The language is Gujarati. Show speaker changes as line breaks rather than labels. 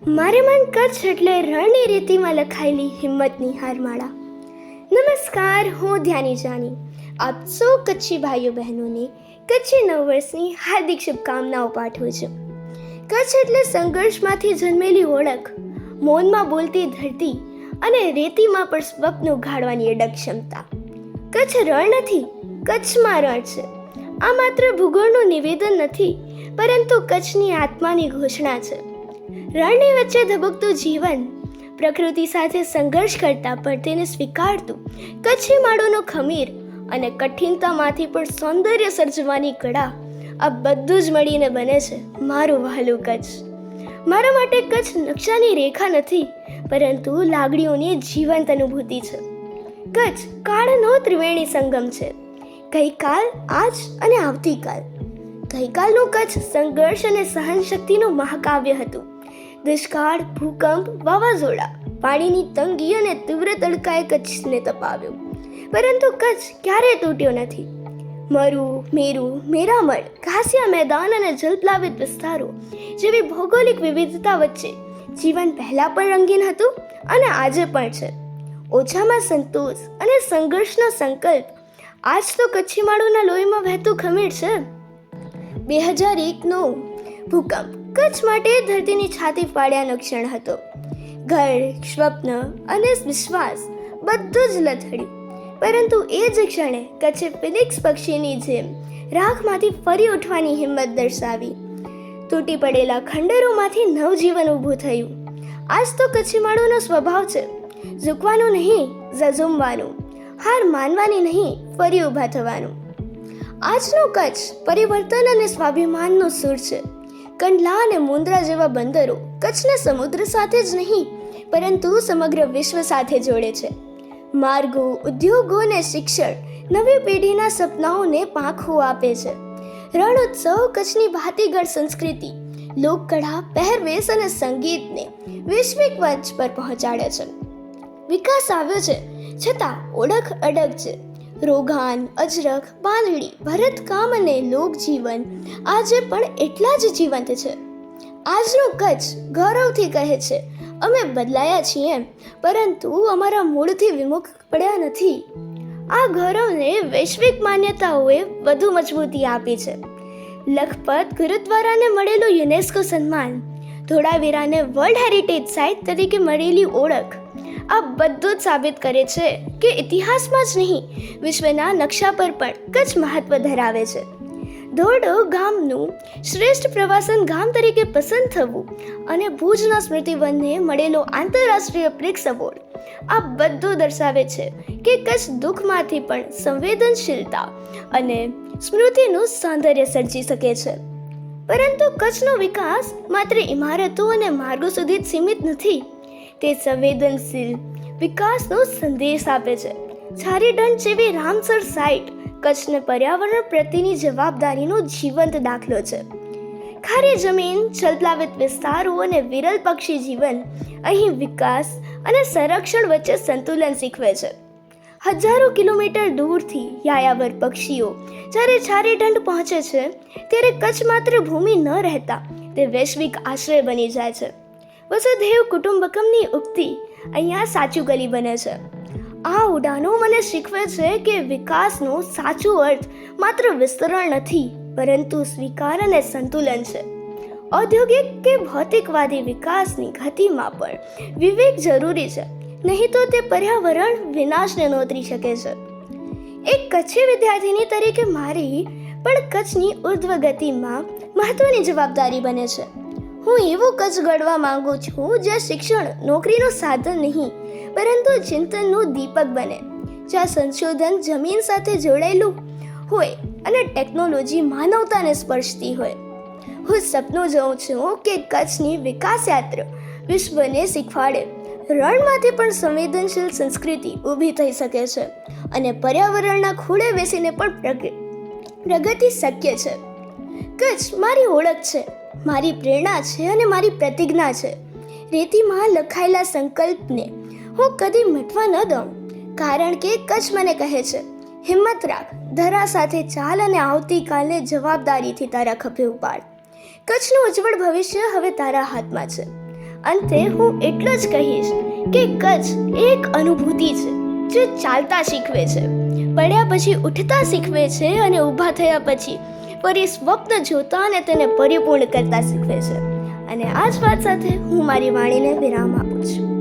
મારે મન કચ્છ એટલે રણની રેતીમાં લખાયેલી હિંમતની હારમાળા. નમસ્કાર, હું ધ્યાની જાની. આપ સૌ કચ્છી ભાઈઓ બહેનોને કચ્છી નવ વર્ષની હાર્દિક શુભકામનાઓ પાઠવું છું. કચ્છ એટલે સંઘર્ષમાંથી જન્મેલી ઓળખ, મૌનમાં બોલતી ધરતી અને રેતીમાં પણ સ્વપ્ન ઉઘાડવાની અડગ ક્ષમતા. કચ્છ રણ નથી, કચ્છમાં રણ છે. આ માત્ર ભૂગોળનું નિવેદન નથી, પરંતુ કચ્છની આત્માની ઘોષણા છે. રણની વચ્ચે ધબકતું જીવન, પ્રકૃતિ સાથે સંઘર્ષ કરતા પણ તેને સ્વીકારતું કચ્છી માળોનો ખમીર અને કઠિનતામાંથી પણ સૌંદર્ય સર્જવાની કળા, આ બધું જ મળીને બને છે મારું વહાલું કચ્છ. મારા માટે કચ્છ નકશાની રેખા નથી, પરંતુ લાગણીઓની જીવંત અનુભૂતિ છે. કચ્છ કાળનો ત્રિવેણી સંગમ છે. ગઈકાલ, આજ અને આવતીકાલ. ગઈકાલનું કચ્છ સંઘર્ષ અને સહનશક્તિનું મહાકાવ્ય હતું. દુષ્કાળ, ભૂકંપ, વાવાઝોડા, પાણીની તંગી અને તીવ્ર તડકાએ કચ્છને તપાવ્યો, પરંતુ કચ્છ ક્યારેય તૂટ્યો નથી. મરુ, મેરુ, મેરામણ, ઘાસિયા મેદાન અને જલપ્લાવિત વિસ્તારો જેવી ભૌગોલિક વિવિધતા વચ્ચે જીવન પહેલાં પણ રંગીન હતું અને આજે પણ છે. ઓછામાં સંતોષ અને સંઘર્ષનો સંકલ્પ આજ તો કચ્છી માળોના લોહીમાં વહેતું ખમીર છે. 2001નો ભૂકંપ કચ્છ માટે ધરતીની છાતી ફાડ્યાનો ક્ષણ હતો. ઘર, સ્વપ્ન અને વિશ્વાસ બધું જ લથડ્યું, પરંતુ એ જ ક્ષણે કચ્છે ફિનિક્સ પક્ષીની જેમ રાખમાંથી ફરી ઉઠવાની હિંમત દર્શાવી. તૂટી પડેલા ખંડરોમાંથી નવજીવન ઊભું થયું. આજ તો કચ્છી માળોનો સ્વભાવ છે ઝૂકવાનું નહીં, ઝઝુમવાનું, હાર માનવાની નહીં, ફરી ઊભા થવાનું. આજનો કચ્છ પરિવર્તન અને સ્વાભિમાનનો સૂર છે. કંડલા અને મુન્દ્રા જેવા બંદરો કચ્છને સમુદ્ર સાથે જ નહીં, પરંતુ સમગ્ર વિશ્વ સાથે જોડે છે. માર્ગો, ઉદ્યોગો અને શિક્ષણ નવી પેઢીના સપનાઓને પાંખો આપે છે. રણ ઉત્સવ કચ્છની ભાતીગળ સંસ્કૃતિ, લોકકળા, પહેરવેશ અને સંગીતને વૈશ્વિક મંચ પર પહોંચાડે છે. વિકાસ આવ્યો છે, છતાં ઓળખ અડગ છે. રોગાન, અજરખ, બાંધણી, ભરતકામ અને લોકજીવન આજે પણ એટલા જ જીવંત છે. આજનું કચ્છ ગૌરવથી કહે છે, અમે બદલાયા છીએ, પરંતુ અમારા મૂળથી વિમુખ પડ્યા નથી. આ ગૌરવને વૈશ્વિક માન્યતાઓએ વધુ મજબૂતી આપી છે. લખપત ગુરુદ્વારાને મળેલું યુનેસ્કો સન્માન, ધોળાવીરાને વર્લ્ડ હેરિટેજ સાઇટ તરીકે મળેલી ઓળખ, આ બધું જ સાબિત કરે છે કે ઇતિહાસમાં જ નહીં, વિશ્વના નકશા પર પણ કચ્છ મહત્વ ધરાવે છે. ધોરડો ગામનું શ્રેષ્ઠ પ્રવાસન ગામ તરીકે પસંદ થવું અને ભુજના સ્મૃતિવનને મળેલો આંતરરાષ્ટ્રીય પ્રિક્સ એવોર્ડ, આ બધું દર્શાવે છે કે કચ્છ દુઃખમાંથી પણ સંવેદનશીલતા અને સ્મૃતિનું સૌંદર્ય સર્જી શકે છે. પરંતુ કચ્છનો વિકાસ માત્ર ઇમારતો અને માર્ગો સુધી જ સીમિત નથી. તે સંવેદનશીલ વિકાસનો સંદેશ આપે છે. છારીદંડ જેવી રામસર સાઇટ કચ્છને પર્યાવરણ પ્રત્યેની જવાબદારીનો જીવંત દાખલો છે. ખારી જમીન, જલપ્લાવિત વિસ્તારો અને વિરલ પક્ષી જીવન અહીં વિકાસ અને સંરક્ષણ વચ્ચે સંતુલન શીખવે છે. હજારો કિલોમીટર દૂરથી યાયાવર પક્ષીઓ જ્યારે છારીદંડ પહોંચે છે, ત્યારે કચ્છ માત્ર ભૂમિ ન રહેતા તે વૈશ્વિક આશ્રય બની જાય છે. વસુધૈવ કુટુંબકમની ઉક્તિ અહીંયા સાચું ગલી બને છે. આ ઉડાનો મને શીખવે છે કે વિકાસનો સાચો અર્થ માત્ર વિસ્તરણ નથી, પરંતુ સ્વીકાર અને સંતુલન છે. ઔદ્યોગિક કે ભૌતિકવાદી વિકાસની ગતિમાં પણ વિવેક જરૂરી છે, નહીં તો તે પર્યાવરણ વિનાશને નોતરી શકે છે. એક કચ્છી વિદ્યાર્થીની તરીકે મારી પણ કચ્છની ઉર્ધ્વ ગતિમાં મહત્વની જવાબદારી બને છે. હું એવું કચ્છ ઘડવા માંગુ છું જ્યાં શિક્ષણ નોકરીનું સાધન નહીં, પરંતુ ચિંતનનું દીપક બને. જ્યાં સંશોધન જમીન સાથે જોડાયેલું હોય અને ટેકનોલોજી માનવતાને સ્પર્શતી હોય. હું સપનું જોઉં છું કે કચ્છની વિકાસ યાત્રા વિશ્વને શીખવાડે, રણમાંથી પણ સંવેદનશીલ સંસ્કૃતિ ઊભી થઈ શકે છે અને પર્યાવરણના ખૂણે બેસીને પણ પ્રગતિ શક્ય છે. કચ્છ મારી ઓળખ છે, મારી પ્રેરણા છે અને મારી પ્રતિજ્ઞા છે. રેતીમાં લખાયેલા સંકલ્પને હું કદી મટવા ન દઉં, કારણ કે કચ્છ મને કહે છે, હિંમત રાખ, ધરા સાથે ચાલ અને આવતીકાલને જવાબદારીથી તારા ખભે ઉપાડ. કચ્છનું ઉજ્જવળ ભવિષ્ય હવે તારા હાથમાં છે. અંતે હું એટલું જ કહીશ કે કચ્છ એક અનુભૂતિ છે જે ચાલતા શીખવે છે, પડ્યા પછી ઉઠતા શીખવે છે અને ઊભા થયા પછી ફરી સ્વપ્ન જોતા અને તેને પરિપૂર્ણ કરતા શીખવે છે. અને આ જ વાત સાથે હું મારી વાણીને વિરામ આપું છું.